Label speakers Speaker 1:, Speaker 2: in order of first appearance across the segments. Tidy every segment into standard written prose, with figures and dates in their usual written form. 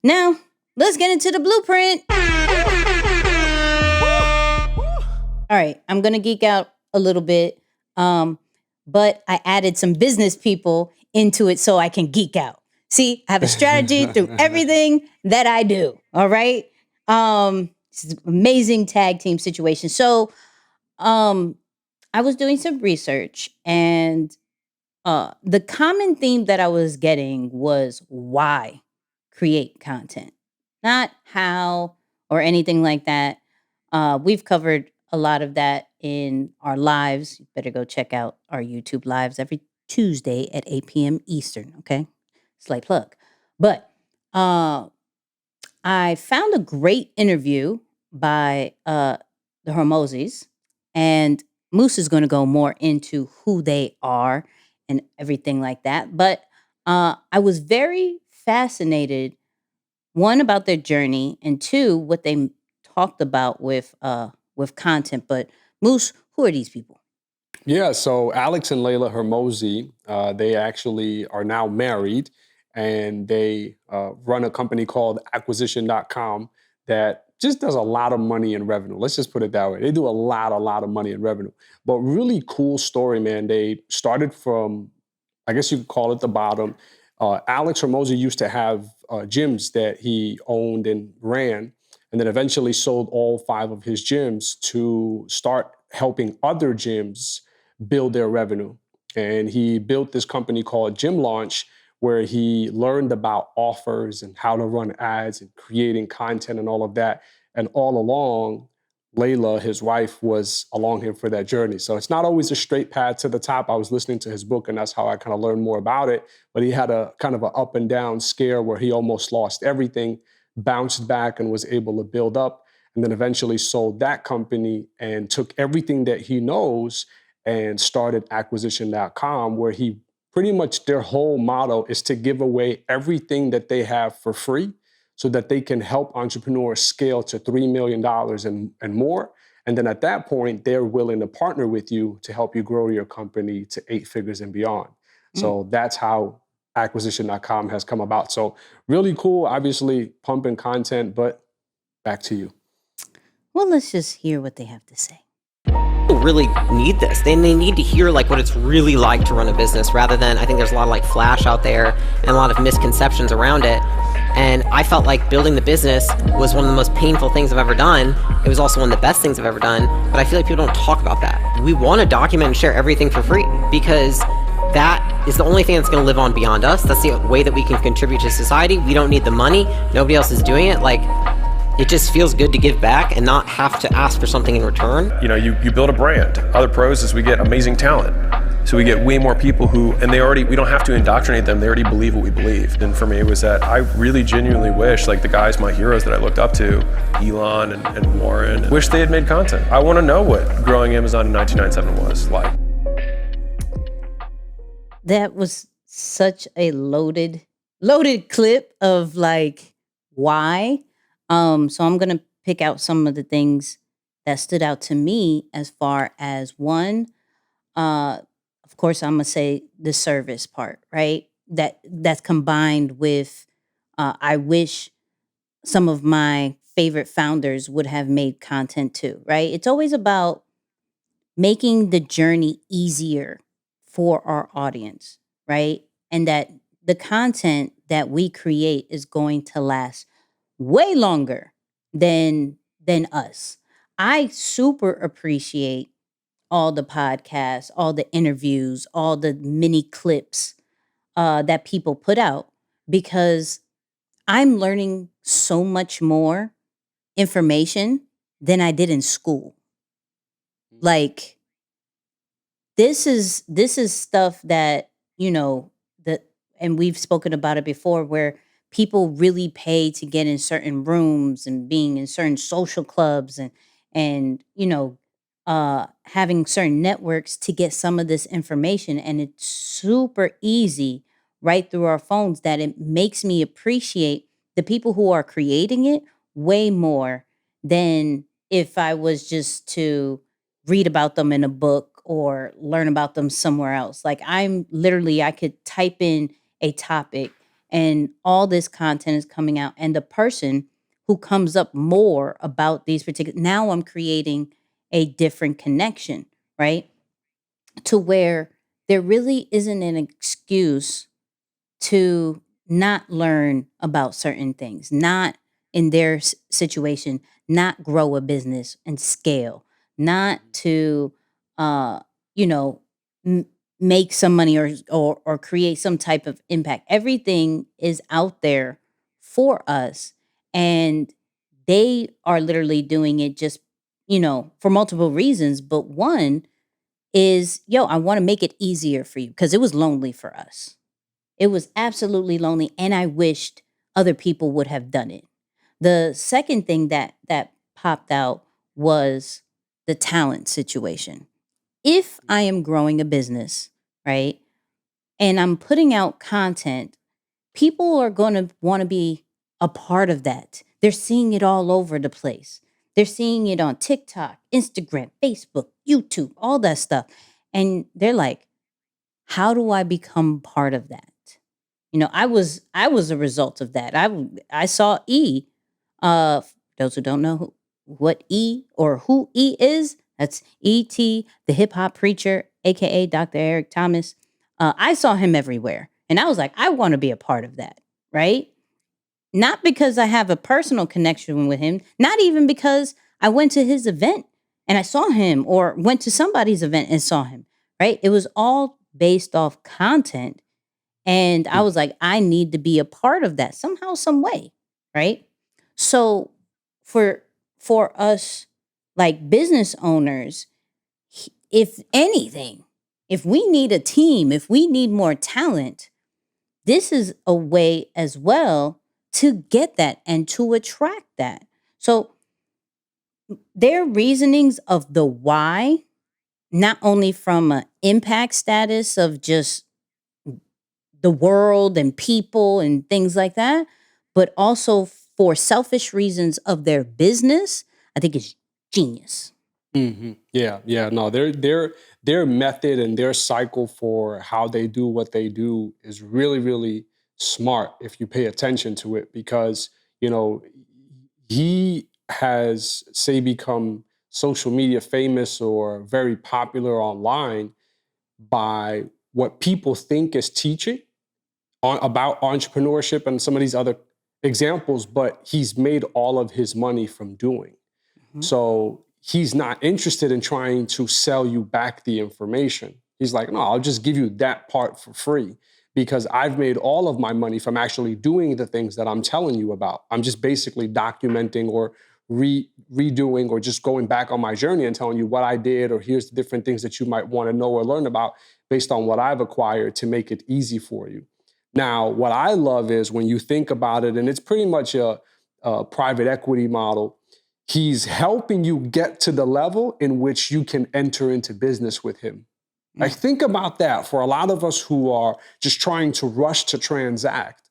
Speaker 1: Now, let's get into the blueprint. All right, I'm going to geek out a little bit, but I added some business people into it so I can geek out. See, I have a strategy through everything that I do. All right. It's an amazing tag team situation. So, um, I was doing some research, and the common theme that I was getting was why create content, not how or anything like that. We've covered a lot of that in our lives. You better go check out our YouTube lives every Tuesday at 8 p.m. Eastern. Okay. Slight plug. But uh, I found a great interview by the Hermozis, and Moose is going to go more into who they are and everything like that. But I was very fascinated, one, about their journey, and two, what they talked about with content. But Moose, who are these people?
Speaker 2: Yeah, so Alex and Layla Hermozi, they actually are now married, and they run a company called acquisition.com that just does a lot of money in revenue. Let's just put it that way. They do a lot of money in revenue. But really cool story, man. They started from, I guess you could call it the bottom. Alex Hermosi used to have gyms that he owned and ran, and then eventually sold all 5 of his gyms to start helping other gyms build their revenue. And he built this company called Gym Launch, where he learned about offers and how to run ads and creating content and all of that. And all along, Layla, his wife, was along him for that journey. So it's not always a straight path to the top. I was listening to his book, and that's how I kind of learned more about it. But he had a kind of an up and down scare where he almost lost everything, bounced back, and was able to build up, and then eventually sold that company and took everything that he knows and started acquisition.com, where he pretty much, their whole motto is to give away everything that they have for free so that they can help entrepreneurs scale to $3 million and more. And then at that point, they're willing to partner with you to help you grow your company to 8 figures and beyond. So that's how acquisition.com has come about. So really cool, obviously pumping content, but back to you.
Speaker 1: Well, let's just hear what they have to say.
Speaker 3: People really need this. They need to hear like what it's really like to run a business, rather than, I think there's a lot of like flash out there and a lot of misconceptions around it. And I felt like building the business was one of the most painful things I've ever done. It was also one of the best things I've ever done. But I feel like people don't talk about that. We want to document and share everything for free, because that is the only thing that's going to live on beyond us. That's the way that we can contribute to society. We don't need the money. Nobody else is doing it. Like, it just feels good to give back and not have to ask for something in return.
Speaker 4: You know, you build a brand. Other pros is we get amazing talent. So we get way more people who, and we don't have to indoctrinate them, they already believe what we believe. And for me, it was that I really genuinely wish, like the guys, my heroes that I looked up to, Elon and Warren, wish they had made content. I want to know what growing Amazon in 1997 was like.
Speaker 1: That was such a loaded clip of like why. So I'm gonna pick out some of the things that stood out to me, as far as one, of course, I'm gonna say the service part, right? That's combined with I wish some of my favorite founders would have made content too, right? It's always about making the journey easier for our audience, right? And that the content that we create is going to last way longer than us. I super appreciate all the podcasts, all the interviews, all the mini clips that people put out, because I'm learning so much more information than I did in school. Like, this is stuff that, that, and we've spoken about it before, where people really pay to get in certain rooms and being in certain social clubs, and having certain networks to get some of this information, and it's super easy right through our phones, that it makes me appreciate the people who are creating it way more than if I was just to read about them in a book or learn about them somewhere else. Like, I could type in a topic and all this content is coming out, and the person who comes up more about these particular, now I'm creating a different connection, right? To where there really isn't an excuse to not learn about certain things, not in their situation, not grow a business and scale, not to, uh, you know, m- make some money or create some type of impact. Everything is out there for us, and they are literally doing it just, for multiple reasons. But one is, yo, I want to make it easier for you because it was lonely for us. It was absolutely lonely, and I wished other people would have done it. The second thing that popped out was the talent situation. If I am growing a business, right, and I'm putting out content, people are going to want to be a part of that. They're seeing it all over the place. They're seeing it on TikTok, Instagram, Facebook, YouTube, all that stuff. And they're like, how do I become part of that? I was a result of that. I saw E. Those who don't know what E or who E is, that's E.T., the hip hop preacher, aka Dr. Eric Thomas. I saw him everywhere, and I was like, I want to be a part of that, right? Not because I have a personal connection with him, not even because I went to his event and I saw him, or went to somebody's event and saw him, right? It was all based off content, and I was like, I need to be a part of that somehow, some way, right? So for for us, like business owners, if anything, if we need a team, if we need more talent, this is a way as well to get that and to attract that. So their reasonings of the why, not only from an impact status of just the world and people and things like that, but also for selfish reasons of their business, I think is genius.
Speaker 2: Yeah, yeah. No, their method and their cycle for how they do what they do is really, really smart if you pay attention to it, because you know he has, say, become social media famous or very popular online by what people think is teaching about entrepreneurship and some of these other examples, but he's made all of his money from doing.
Speaker 1: Mhm.
Speaker 2: So he's not interested in trying to sell you back the information. He's like, no, I'll just give you that part for free because I've made all of my money from actually doing the things that I'm telling you about. I'm just basically documenting or redoing or just going back on my journey and telling you what I did, or here's the different things that you might want to know or learn about based on what I've acquired to make it easy for you. Now, what I love is when you think about it, and it's pretty much a private equity model. He's helping you get to the level in which you can enter into business with him. Like,
Speaker 1: Mm.
Speaker 2: think about that for a lot of us who are just trying to rush to transact.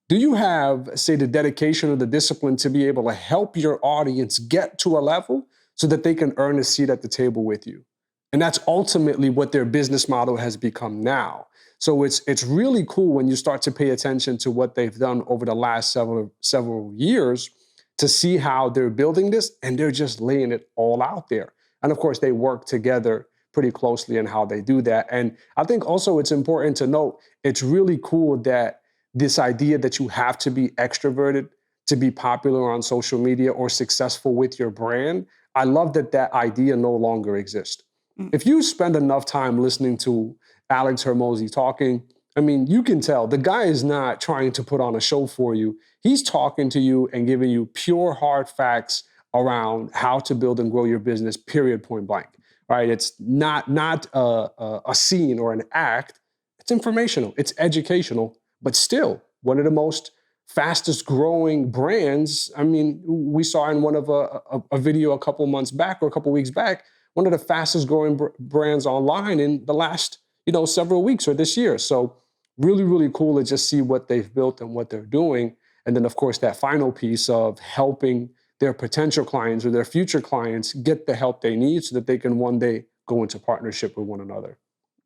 Speaker 2: Do you have, say, the dedication or the discipline to be able to help your audience get to a level so that they can earn a seat at the table with you? And that's ultimately what their business model has become now. So it's really cool when you start to pay attention to what they've done over the last several years to see how they're building this, and they're just laying it all out there. And of course, they work together pretty closely in how they do that. And I think also it's important to note, it's really cool that this idea that you have to be extroverted to be popular on social media or successful with your brand, I love that that idea no longer exists.
Speaker 1: Mm.
Speaker 2: If you spend enough time listening to Alex Hermozi talking, I mean, you can tell the guy is not trying to put on a show for you. He's talking to you and giving you pure hard facts around how to build and grow your business, period, point blank. Right? It's not a scene or an act. It's informational. It's educational, but still one of the most fastest growing brands. I mean, we saw in one of a video a couple months back or a couple weeks back, one of the fastest growing brands online in the last several weeks or this year. So really, really cool to just see what they've built and what they're doing. And then, of course, that final piece of helping their potential clients or their future clients get the help they need so that they can one day go into partnership with one another.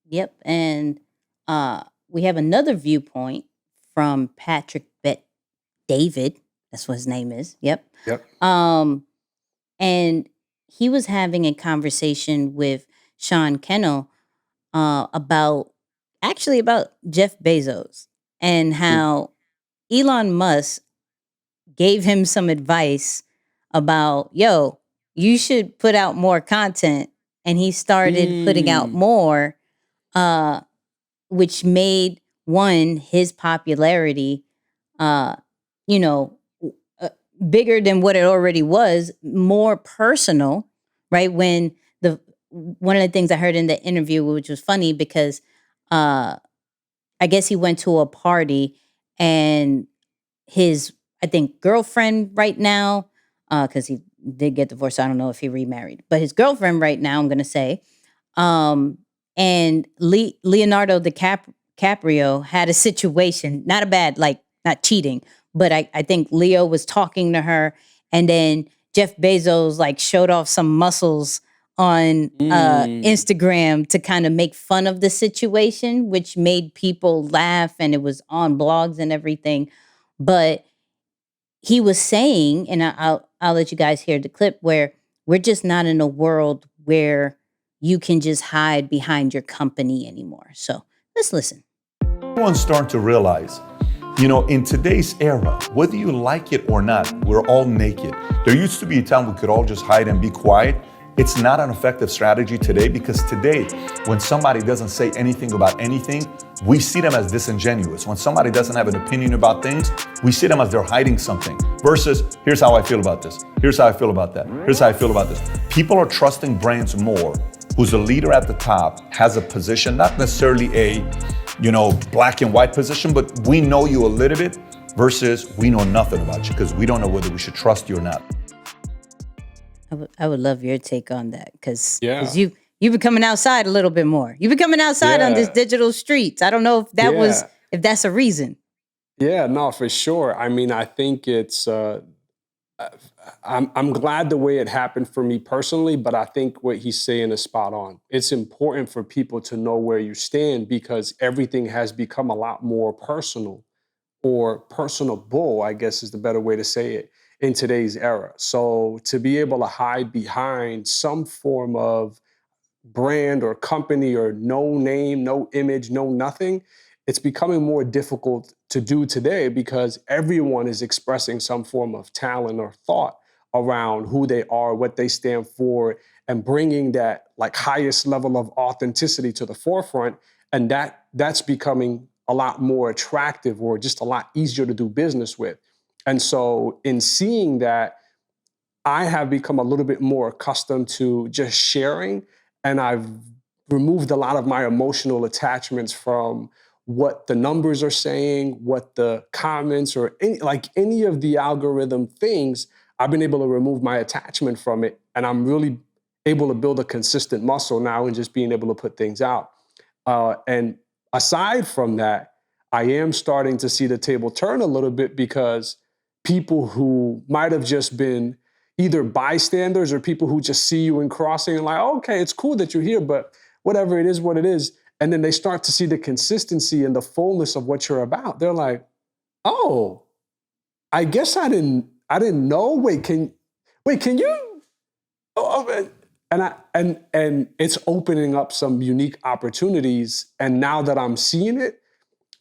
Speaker 1: Yep. And we have another viewpoint from Patrick Bet David. That's what his name is. Yep.
Speaker 2: Yep.
Speaker 1: And he was having a conversation with Sean Kennel about Jeff Bezos and how Elon Musk gave him some advice about, yo, you should put out more content. And he started putting out more, which made his popularity, bigger than what it already was, more personal, right? One of the things I heard in the interview, which was funny because I guess he went to a party and his, I think, girlfriend right now, because he did get divorced. So I don't know if he remarried, but his girlfriend right now, I'm going to say, and Leonardo DiCaprio had a situation, not a bad, like not cheating, but I think Leo was talking to her, and then Jeff Bezos like showed off some muscles on Instagram to kind of make fun of the situation, which made people laugh, and it was on blogs and everything. But he was saying, and I'll let you guys hear the clip, where we're just not in a world where you can just hide behind your company anymore. So let's listen.
Speaker 5: Everyone's starting to realize, in today's era, whether you like it or not, we're all naked. There used to be a time we could all just hide and be quiet. It's not an effective strategy today, because today, when somebody doesn't say anything about anything, we see them as disingenuous. When somebody doesn't have an opinion about things, we see them as they're hiding something. Versus, here's how I feel about this. Here's how I feel about that. Here's how I feel about this. People are trusting brands more who's a leader at the top, has a position, not necessarily a, black and white position, but we know you a little bit, versus we know nothing about you because we don't know whether we should trust you or not.
Speaker 1: I would love your take on that, because you've been coming outside a little bit more. You've been coming outside on this digital streets. I don't know if if that's a reason.
Speaker 2: Yeah, no, for sure. I mean, I think it's, I'm glad the way it happened for me personally, but I think what he's saying is spot on. It's important for people to know where you stand, because everything has become a lot more personal, or personable, I guess is the better way to say it, in today's era. So to be able to hide behind some form of brand or company or no name, no image, no nothing, it's becoming more difficult to do today, because everyone is expressing some form of talent or thought around who they are, what they stand for, and bringing that like highest level of authenticity to the forefront. And that's becoming a lot more attractive, or just a lot easier to do business with. And so in seeing that, I have become a little bit more accustomed to just sharing, and I've removed a lot of my emotional attachments from what the numbers are saying, what the comments, or any of the algorithm things. I've been able to remove my attachment from it, and I'm really able to build a consistent muscle now in just being able to put things out. And aside from that, I am starting to see the table turn a little bit, because people who might have just been either bystanders or people who just see you in crossing and like, oh, okay, it's cool that you're here, but whatever, it is what it is. And then they start to see the consistency and the fullness of what you're about. They're like, oh, I guess I didn't know. Wait, can you? Oh, and it's opening up some unique opportunities. And now that I'm seeing it,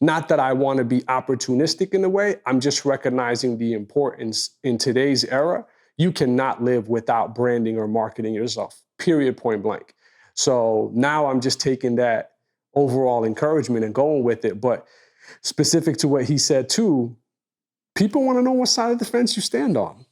Speaker 2: not that I want to be opportunistic in a way, I'm just recognizing the importance in today's era. You cannot live without branding or marketing yourself, period, point blank. So now I'm just taking that overall encouragement and going with it. But specific to what he said too, people want to know what side of the fence you stand on.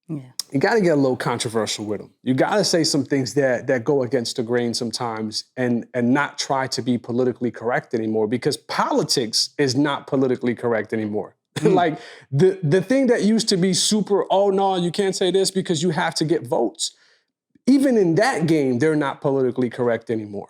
Speaker 1: Yeah.
Speaker 2: You got to get a little controversial with them. You got to say some things that go against the grain sometimes, and not try to be politically correct anymore, because politics is not politically correct anymore. Like the thing that used to be super, oh no, you can't say this because you have to get votes. Even in that game, they're not politically correct anymore.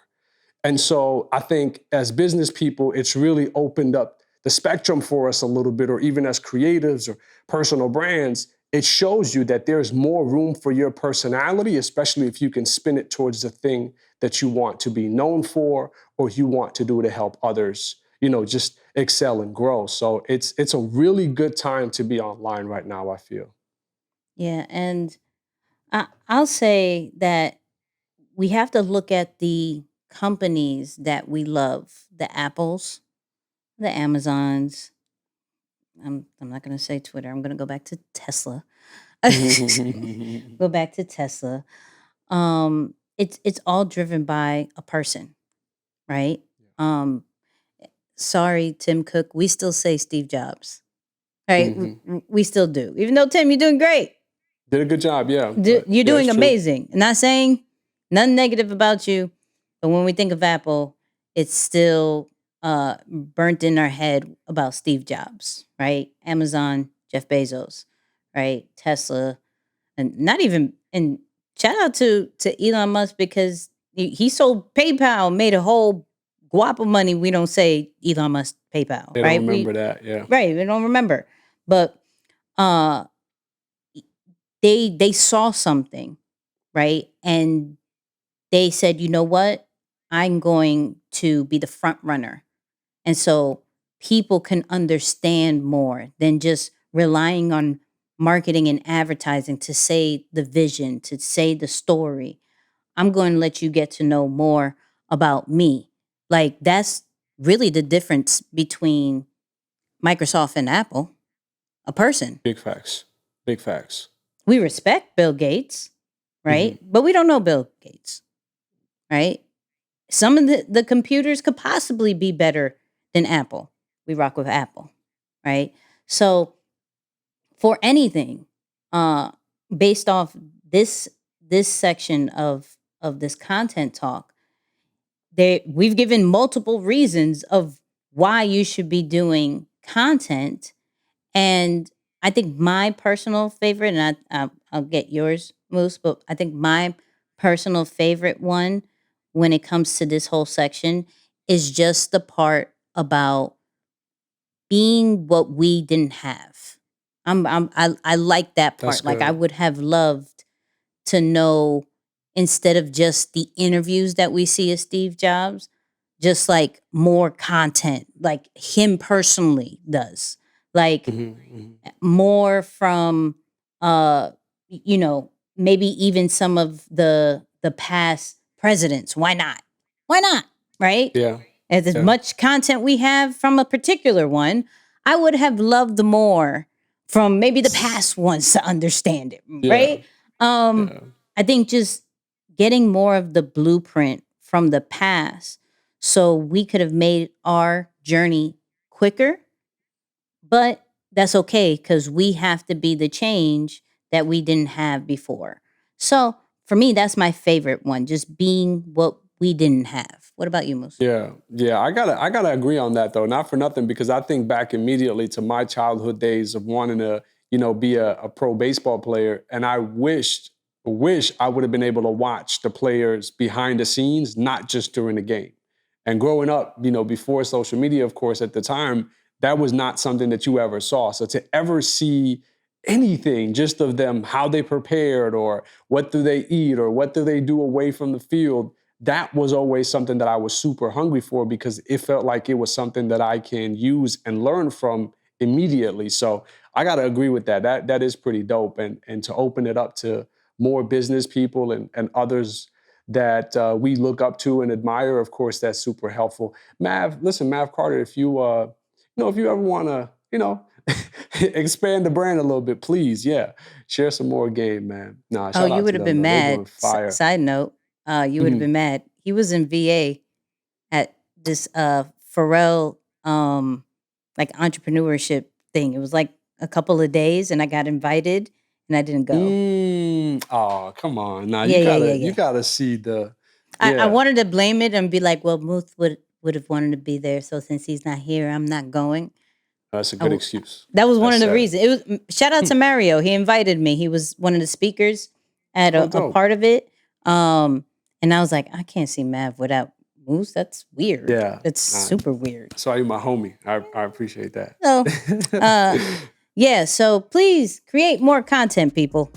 Speaker 2: And so I think as business people, it's really opened up the spectrum for us a little bit, or even as creatives or personal brands. It shows you that there's more room for your personality, especially if you can spin it towards the thing that you want to be known for, or you want to do to help others, just excel and grow. So it's a really good time to be online right now, I feel.
Speaker 1: Yeah, and I'll say that we have to look at the companies that we love, the Apples, the Amazons. I'm not going to say Twitter. I'm going to go back to Tesla. Go back to Tesla. It's all driven by a person, right? Um, sorry, Tim Cook. We still say Steve Jobs, right? We still do, even though Tim, you're doing great.
Speaker 2: Did a good job, yeah. But
Speaker 1: You're
Speaker 2: yeah,
Speaker 1: doing
Speaker 2: it's true.
Speaker 1: amazing. Not saying nothing negative about you, but when we think of Apple, it's still burnt in our head about Steve Jobs, right? Amazon, Jeff Bezos, right? Tesla, and not even and shout out to Elon Musk because he sold PayPal, made a whole guap of money. We don't say Elon Musk PayPal,
Speaker 2: They
Speaker 1: right?
Speaker 2: don't remember that, yeah.
Speaker 1: Right, we don't remember, but uh, they saw something, right? And they said, you know what? I'm going to be the front runner. And so people can understand more than just relying on marketing and advertising to say the vision, to say the story. I'm going to let you get to know more about me. Like that's really the difference between Microsoft and Apple, a person.
Speaker 2: Big facts. Big facts.
Speaker 1: We respect Bill Gates, right? But we don't know Bill Gates, right? Some of the computers could possibly be better than Apple. We rock with Apple, right? So for anything, based off this section of this content talk, we've given multiple reasons of why you should be doing content, and I think my personal favorite, and I'll get yours, Moose, but I think my personal favorite one when it comes to this whole section is just the part about being what we didn't have. I like that
Speaker 2: That's
Speaker 1: part. Like I
Speaker 2: good.
Speaker 1: would have loved to know instead of just the interviews that we see of Steve Jobs, just like more content, like him personally does. Like more from maybe even some of the past presidents. Why not? Why not? Right?
Speaker 2: Yeah.
Speaker 1: As
Speaker 2: Yeah.
Speaker 1: much content we have from a particular one, I would have loved more from maybe the past ones to understand it,
Speaker 2: Yeah.
Speaker 1: right?
Speaker 2: Yeah.
Speaker 1: I think just getting more of the blueprint from the past so we could have made our journey quicker, but that's okay because we have to be the change that we didn't have before. So for me, that's my favorite one, just being what we didn't have. What about you, Moose?
Speaker 2: Yeah, yeah, I gotta agree on that though. Not for nothing, because I think back immediately to my childhood days of wanting to, be a pro baseball player, and I wish I would have been able to watch the players behind the scenes, not just during the game. And growing up, before social media, of course, at the time, that was not something that you ever saw. So to ever see anything just of them, how they prepared, or what do they eat, or what do they do away from the field, that was always something that I was super hungry for because it felt like it was something that I can use and learn from immediately. So I got to agree with that. That is pretty dope. And to open it up to more business people and others that we look up to and admire, of course, that's super helpful. Mav Carter, if if you ever want to, expand the brand a little bit, please, yeah, share some more game, man. Nah,
Speaker 1: Oh,
Speaker 2: shout
Speaker 1: you
Speaker 2: out
Speaker 1: would
Speaker 2: to
Speaker 1: have
Speaker 2: them
Speaker 1: been
Speaker 2: though. They're doing
Speaker 1: mad.
Speaker 2: fire.
Speaker 1: Side note, you would have
Speaker 2: Mhm.
Speaker 1: been mad. He was in VA at this Pharrell like entrepreneurship thing. It was like a couple of days and I got invited and I didn't go.
Speaker 2: Oh, come on. Now
Speaker 1: Yeah,
Speaker 2: you
Speaker 1: yeah, yeah,
Speaker 2: gotta
Speaker 1: yeah.
Speaker 2: you gotta see the
Speaker 1: I
Speaker 2: yeah.
Speaker 1: wanted to blame it and be like, well, Muth would have wanted to be there. So since he's not here, I'm not going.
Speaker 2: That's a
Speaker 1: I
Speaker 2: good
Speaker 1: w-
Speaker 2: excuse.
Speaker 1: that was one
Speaker 2: That's
Speaker 1: of the
Speaker 2: sad.
Speaker 1: reasons. It was shout out to Mario. He invited me. He was one of the speakers at
Speaker 2: Oh,
Speaker 1: a
Speaker 2: dope.
Speaker 1: part of it. And I was like, I can't see Mav without Moose. That's weird.
Speaker 2: Yeah.
Speaker 1: That's
Speaker 2: Nah,
Speaker 1: super weird.
Speaker 2: that's why you're my homie. I appreciate that.
Speaker 1: So, yeah. So please create more content, people.